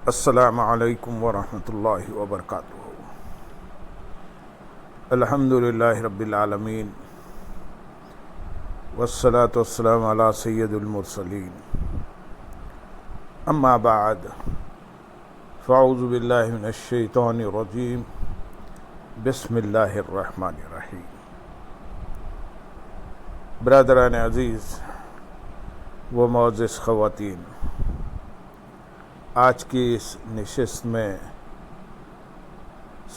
السلام علیکم ورحمۃ اللہ وبرکاتہ۔ الحمد للہ رب العالمین والصلاة والسلام علی سید المرسلین، اما بعد فاعوذ باللہ من الشیطان الرجیم، بسم اللہ الرحمن الرحیم۔ برادران عزیز و معزز خواتین، آج کی اس نشست میں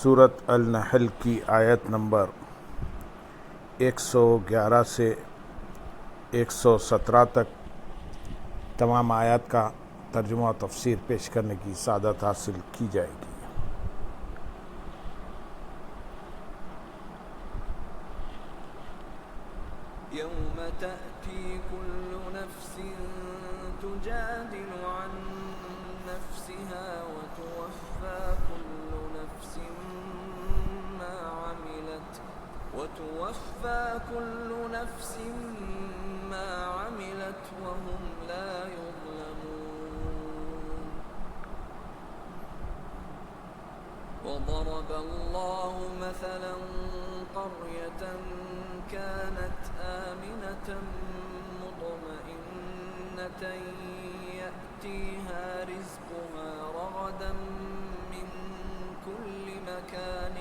سورۃ النحل کی آیت نمبر 111 سے 117 تک تمام آیات کا ترجمہ و تفسیر پیش کرنے کی سعادت حاصل کی جائے گی۔ یوم تأتی کل نفس تجادل عن نفسها وتوفى كل نفس ما عملت وهم لا يظلمون۔ وضرب الله مثلا قرية كانت آمنة مطمئنة يأتيها رزقها رغدا من كل مكان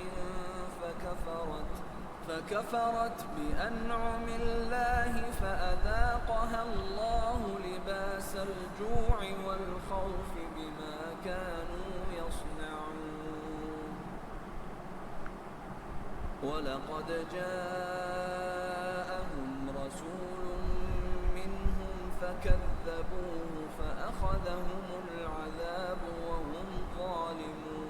فكفرت بأنعم الله فأذاقها الله لباس الجوع والخوف بما كانوا يصنعون۔ ولقد جاءهم رسول منهم فكذبوه فأخذهم العذاب وهم ظالمون۔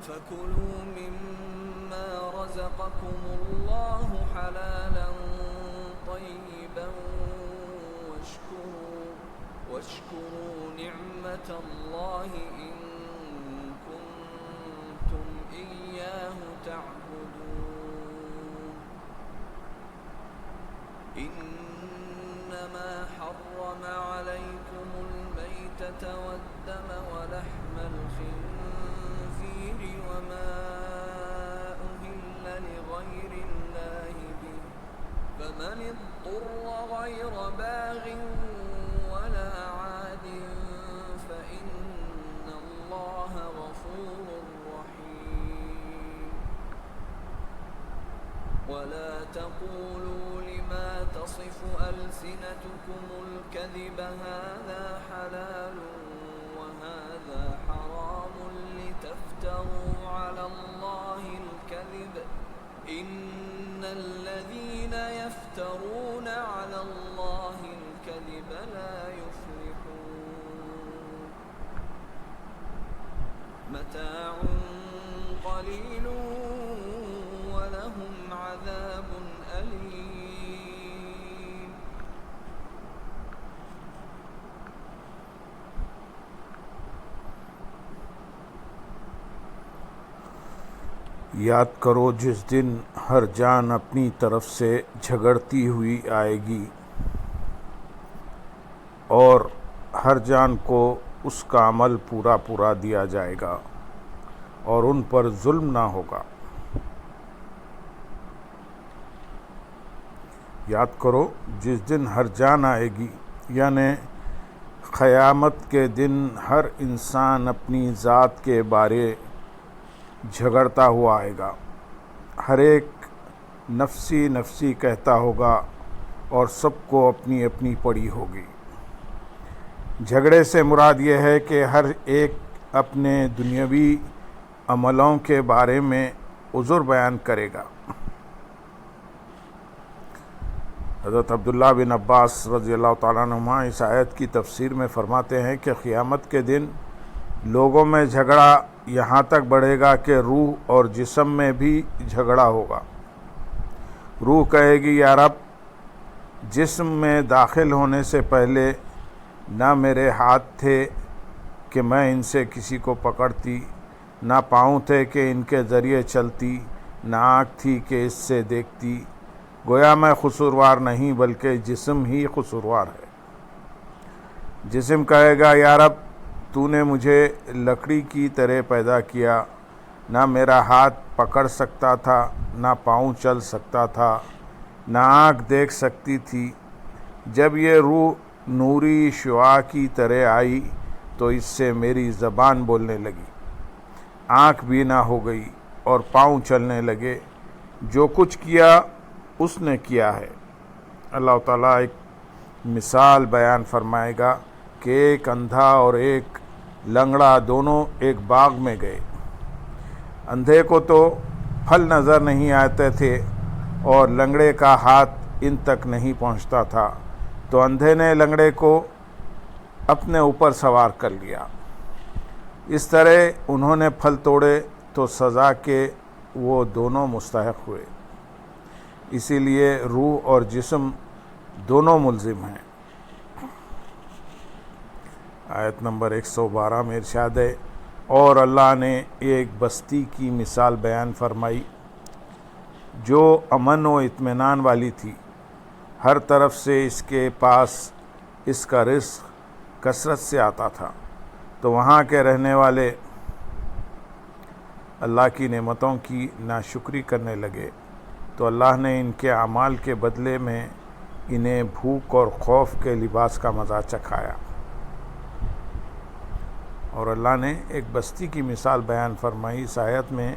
فكلوا مما رزقكم الله حلالا طيبا واشكروا نعمة الله إن كنتم إياه تعبدون۔ إنما حرم عليكم الميتة والدم ولحم الخنزير وما أهل لغير الله به، فمن اضطر غير باغ ولا عاد فإن الله غفور رحيم۔ ولا تقولوا لما تصف ألسنتكم الكذب هذا حلال وهذا حرام لتفتروا على الله الكذب، إن الذين يفترون على الله الكذب لا يفلحون۔ متاع قليل ولهم عذاب أليم۔ یاد کرو جس دن ہر جان اپنی طرف سے جھگڑتی ہوئی آئے گی اور ہر جان کو اس کا عمل پورا دیا جائے گا اور ان پر ظلم نہ ہوگا۔ یاد کرو جس دن ہر جان آئے گی، یعنی قیامت کے دن ہر انسان اپنی ذات کے بارے جھگڑتا ہوا آئے گا، ہر ایک نفسی کہتا ہوگا اور سب کو اپنی اپنی پڑی ہوگی۔ جھگڑے سے مراد یہ ہے کہ ہر ایک اپنے دنیاوی عملوں کے بارے میں عذر بیان کرے گا۔ حضرت عبداللہ بن عباس رضی اللہ تعالیٰ عنہما اس آیت کی تفسیر میں فرماتے ہیں کہ قیامت کے دن لوگوں میں جھگڑا یہاں تک بڑھے گا کہ روح اور جسم میں بھی جھگڑا ہوگا۔ روح کہے گی یا رب، جسم میں داخل ہونے سے پہلے نہ میرے ہاتھ تھے کہ میں ان سے کسی کو پکڑتی، نہ پاؤں تھے کہ ان کے ذریعے چلتی، نہ آنکھ تھی کہ اس سے دیکھتی، گویا میں قصوروار نہیں بلکہ جسم ہی قصوروار ہے۔ جسم کہے گا یا رب تو نے مجھے لکڑی کی طرح پیدا کیا، نہ میرا ہاتھ پکڑ سکتا تھا، نہ پاؤں چل سکتا تھا، نہ آنکھ دیکھ سکتی تھی۔ جب یہ روح نوری شعاع کی طرح آئی تو اس سے میری زبان بولنے لگی، آنکھ بینا ہو گئی اور پاؤں چلنے لگے۔ جو کچھ کیا اس نے کیا ہے۔ اللہ تعالیٰ ایک مثال بیان فرمائے گا کہ ایک اندھا اور ایک لنگڑا دونوں ایک باغ میں گئے۔ اندھے کو تو پھل نظر نہیں آتے تھے اور لنگڑے کا ہاتھ ان تک نہیں پہنچتا تھا، تو اندھے نے لنگڑے کو اپنے اوپر سوار کر لیا۔ اس طرح انہوں نے پھل توڑے تو سزا کے وہ دونوں مستحق ہوئے۔ اسی لیے روح اور جسم دونوں ملزم ہیں۔ آیت نمبر 112 میں ارشاد ہے، اور اللہ نے ایک بستی کی مثال بیان فرمائی جو امن و اطمینان والی تھی، ہر طرف سے اس کے پاس اس کا رزق کثرت سے آتا تھا، تو وہاں کے رہنے والے اللہ کی نعمتوں کی ناشکری کرنے لگے تو اللہ نے ان کے اعمال کے بدلے میں انہیں بھوک اور خوف کے لباس کا مزہ چکھایا۔ اور اللہ نے ایک بستی کی مثال بیان فرمائی۔ اس آیت میں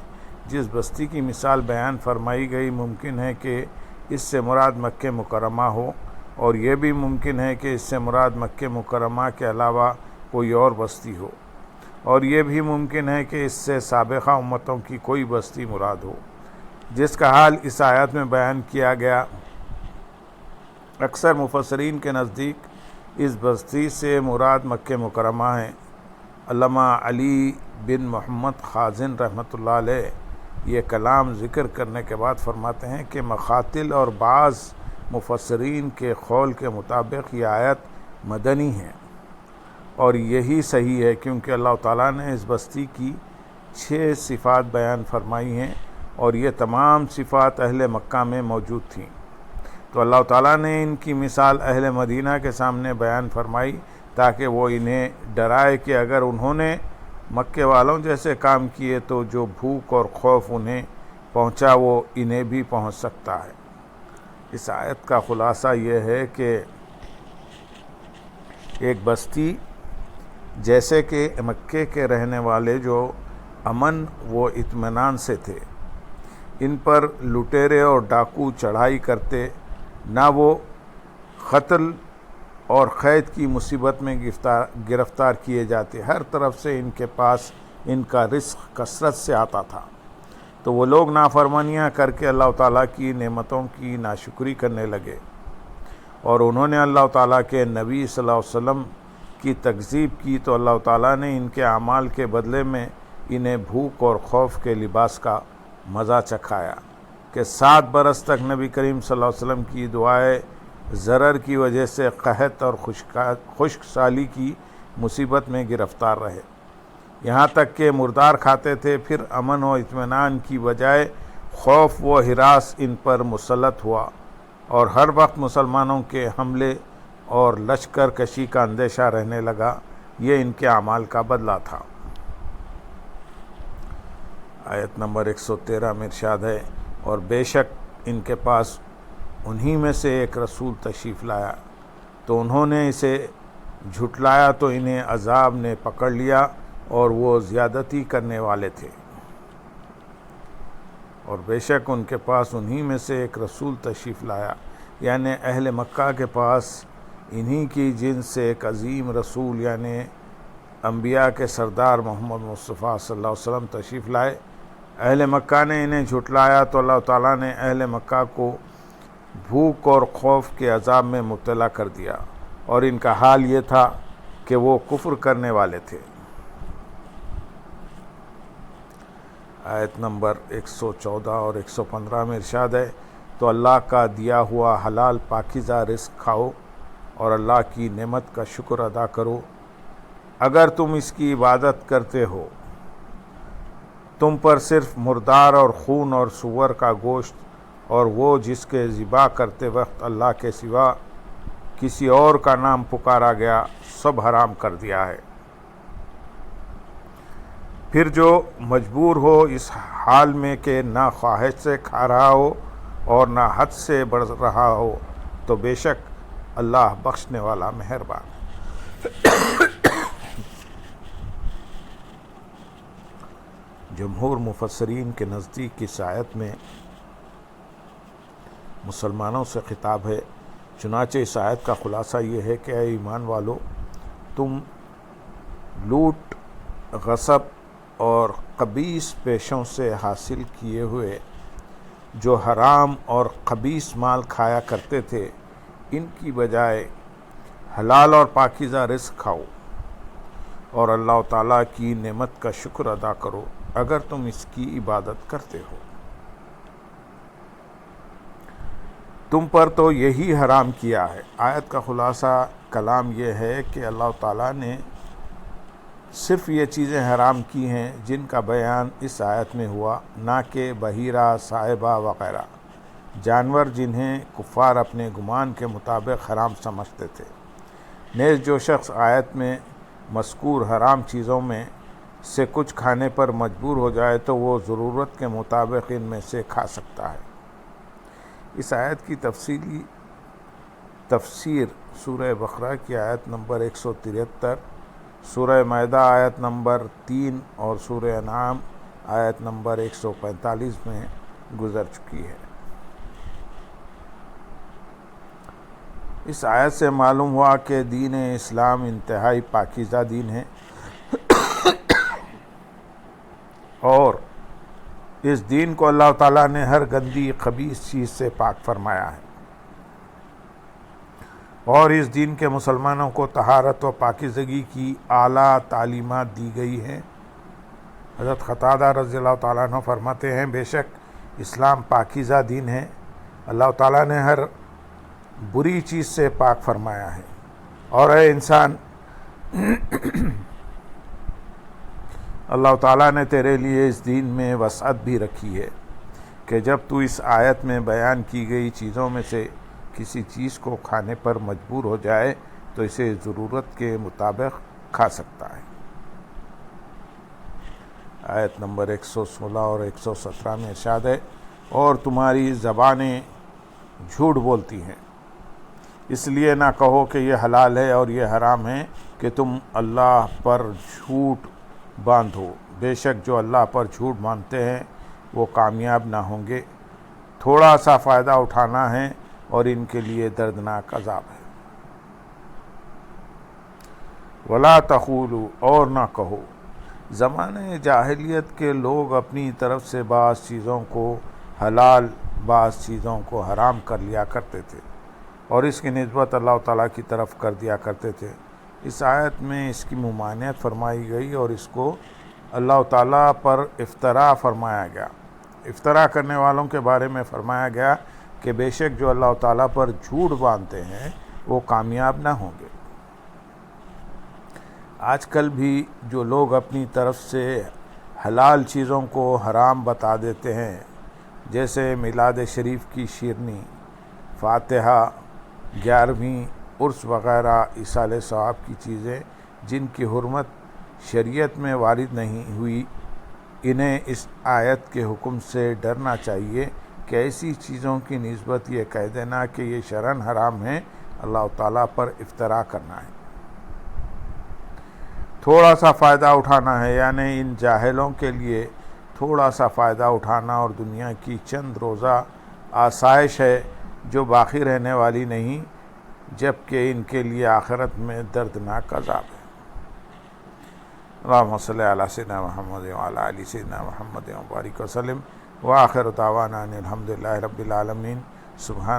جس بستی کی مثال بیان فرمائی گئی، ممکن ہے کہ اس سے مراد مکہ مکرمہ ہو، اور یہ بھی ممکن ہے کہ اس سے مراد مکہ مکرمہ کے علاوہ کوئی اور بستی ہو، اور یہ بھی ممکن ہے کہ اس سے سابقہ امتوں کی کوئی بستی مراد ہو۔ جس کا حال اس آیت میں بیان کیا گیا، اکثر مفسرین کے نزدیک اس بستی سے مراد مکہ مکرمہ ہے۔ علامہ علی بن محمد خازن رحمۃ اللہ علیہ یہ کلام ذکر کرنے کے بعد فرماتے ہیں کہ مخاطل اور بعض مفسرین کے قول کے مطابق یہ آیت مدنی ہے، اور یہی صحیح ہے کیونکہ اللہ تعالیٰ نے اس بستی کی 6 صفات بیان فرمائی ہیں، اور یہ تمام صفات اہل مکہ میں موجود تھیں، تو اللہ تعالیٰ نے ان کی مثال اہل مدینہ کے سامنے بیان فرمائی تاکہ وہ انہیں ڈرائے کہ اگر انہوں نے مکے والوں جیسے کام کیے تو جو بھوک اور خوف انہیں پہنچا وہ انہیں بھی پہنچ سکتا ہے۔ اس آیت کا خلاصہ یہ ہے کہ ایک بستی جیسے کہ مکے کے رہنے والے جو امن و اطمینان سے تھے، ان پر لٹیرے اور ڈاکو چڑھائی کرتے، نہ وہ قتل اور قید کی مصیبت میں گرفتار کیے جاتے، ہر طرف سے ان کے پاس ان کا رزق کثرت سے آتا تھا، تو وہ لوگ نافرمانیاں کر کے اللہ تعالیٰ کی نعمتوں کی ناشکری کرنے لگے، اور انہوں نے اللہ تعالیٰ کے نبی صلی اللہ علیہ وسلم کی تکذیب کی، تو اللہ تعالیٰ نے ان کے اعمال کے بدلے میں انہیں بھوک اور خوف کے لباس کا مزہ چکھایا کہ 7 برس تک نبی کریم صلی اللہ علیہ وسلم کی دعائے ضرر کی وجہ سے قحط اور خشک سالی کی مصیبت میں گرفتار رہے، یہاں تک کہ مردار کھاتے تھے۔ پھر امن و اطمینان کی بجائے خوف و ہراس ان پر مسلط ہوا، اور ہر وقت مسلمانوں کے حملے اور لشکر کشی کا اندیشہ رہنے لگا۔ یہ ان کے اعمال کا بدلہ تھا۔ آیت نمبر 113 میں ارشاد ہے، اور بے شک ان کے پاس انہی میں سے ایک رسول تشریف لایا، تو انہوں نے اسے جھٹلایا تو انہیں عذاب نے پکڑ لیا، اور وہ زیادتی کرنے والے تھے۔ اور بے شک ان کے پاس انہی میں سے ایک رسول تشریف لایا، یعنی اہل مکہ کے پاس انہی کی جنس سے ایک عظیم رسول یعنی انبیاء کے سردار محمد مصطفیٰ صلی اللہ علیہ وسلم تشریف لائے۔ اہل مکہ نے انہیں جھٹلایا تو اللہ تعالیٰ نے اہل مکہ کو بھوک اور خوف کے عذاب میں مبتلا کر دیا، اور ان کا حال یہ تھا کہ وہ کفر کرنے والے تھے۔ آیت نمبر 114 اور 115 میں ارشاد ہے، تو اللہ کا دیا ہوا حلال پاکیزہ رزق کھاؤ اور اللہ کی نعمت کا شکر ادا کرو، اگر تم اس کی عبادت کرتے ہو۔ تم پر صرف مردار اور خون اور سور کا گوشت اور وہ جس کے ذبح کرتے وقت اللہ کے سوا کسی اور کا نام پکارا گیا، سب حرام کر دیا ہے۔ پھر جو مجبور ہو اس حال میں کہ نہ خواہش سے کھا رہا ہو اور نہ حد سے بڑھ رہا ہو، تو بے شک اللہ بخشنے والا مہربان۔ جمہور مفسرین کے نزدیک اس آیت میں مسلمانوں سے خطاب ہے، چنانچہ اس آیت کا خلاصہ یہ ہے کہ اے ایمان والو، تم لوٹ، غصب اور خبیث پیشوں سے حاصل کیے ہوئے جو حرام اور خبیث مال کھایا کرتے تھے، ان کی بجائے حلال اور پاکیزہ رزق کھاؤ اور اللہ تعالیٰ کی نعمت کا شکر ادا کرو اگر تم اس کی عبادت کرتے ہو۔ تم پر تو یہی حرام کیا ہے۔ آیت کا خلاصہ کلام یہ ہے کہ اللہ تعالیٰ نے صرف یہ چیزیں حرام کی ہیں جن کا بیان اس آیت میں ہوا، نہ کہ بحیرہ، صاحبہ وغیرہ جانور جنہیں کفار اپنے گمان کے مطابق حرام سمجھتے تھے۔ نیز جو شخص آیت میں مذکور حرام چیزوں میں سے کچھ کھانے پر مجبور ہو جائے تو وہ ضرورت کے مطابق ان میں سے کھا سکتا ہے۔ اس آیت کی تفسیر سورہ بقرہ کی آیت نمبر 173، سورہ مائدہ آیت نمبر 3 اور سورہ انعام آیت نمبر 145 میں گزر چکی ہے۔ اس آیت سے معلوم ہوا کہ دین اسلام انتہائی پاکیزہ دین ہے اور اس دین کو اللہ تعالیٰ نے ہر گندی خبیث چیز سے پاک فرمایا ہے، اور اس دین کے مسلمانوں کو طہارت و پاکیزگی کی اعلیٰ تعلیمات دی گئی ہیں۔ حضرت قتادہ رضی اللہ تعالیٰ عنہ فرماتے ہیں، بے شک اسلام پاکیزہ دین ہے، اللہ تعالیٰ نے ہر بری چیز سے پاک فرمایا ہے، اور اے انسان، اللہ تعالیٰ نے تیرے لیے اس دین میں وسعت بھی رکھی ہے کہ جب تو اس آیت میں بیان کی گئی چیزوں میں سے کسی چیز کو کھانے پر مجبور ہو جائے تو اسے ضرورت کے مطابق کھا سکتا ہے۔ آیت نمبر 116 اور 117 میں ارشاد ہے، اور تمہاری زبانیں جھوٹ بولتی ہیں، اس لیے نہ کہو کہ یہ حلال ہے اور یہ حرام ہے کہ تم اللہ پر جھوٹ باندھو، بے شک جو اللہ پر جھوٹ باندھتے ہیں وہ کامیاب نہ ہوں گے، تھوڑا سا فائدہ اٹھانا ہے اور ان کے لیے دردناک عذاب ہے۔ ولا تقولوا، اور نہ کہو، زمانے جاہلیت کے لوگ اپنی طرف سے بعض چیزوں کو حلال، بعض چیزوں کو حرام کر لیا کرتے تھے اور اس کی نسبت اللہ تعالیٰ کی طرف کر دیا کرتے تھے۔ اس آیت میں اس کی ممانعت فرمائی گئی اور اس کو اللہ تعالیٰ پر افتراء فرمایا گیا۔ افتراء کرنے والوں کے بارے میں فرمایا گیا کہ بے شک جو اللہ تعالیٰ پر جھوٹ باندھتے ہیں وہ کامیاب نہ ہوں گے۔ آج کل بھی جو لوگ اپنی طرف سے حلال چیزوں کو حرام بتا دیتے ہیں، جیسے میلاد شریف کی شیرنی، فاتحہ، 11ویں عرس وغیرہ ایصال ثواب کی چیزیں جن کی حرمت شریعت میں وارد نہیں ہوئی، انہیں اس آیت کے حکم سے ڈرنا چاہیے کہ ایسی چیزوں کی نسبت یہ کہہ دینا کہ یہ شرعاً حرام ہے، اللہ تعالیٰ پر افتراء کرنا ہے۔ تھوڑا سا فائدہ اٹھانا ہے، یعنی ان جاہلوں کے لیے تھوڑا سا فائدہ اٹھانا اور دنیا کی چند روزہ آسائش ہے جو باقی رہنے والی نہیں، جبکہ ان کے لیے آخرت میں دردناک عذاب ہے۔ اللہم صلی علی سیدنا محمد وعلی آل سیدنا محمد وبارک وسلم، وآخر دعوانا ان الحمد للہ رب العالمین۔ سبحان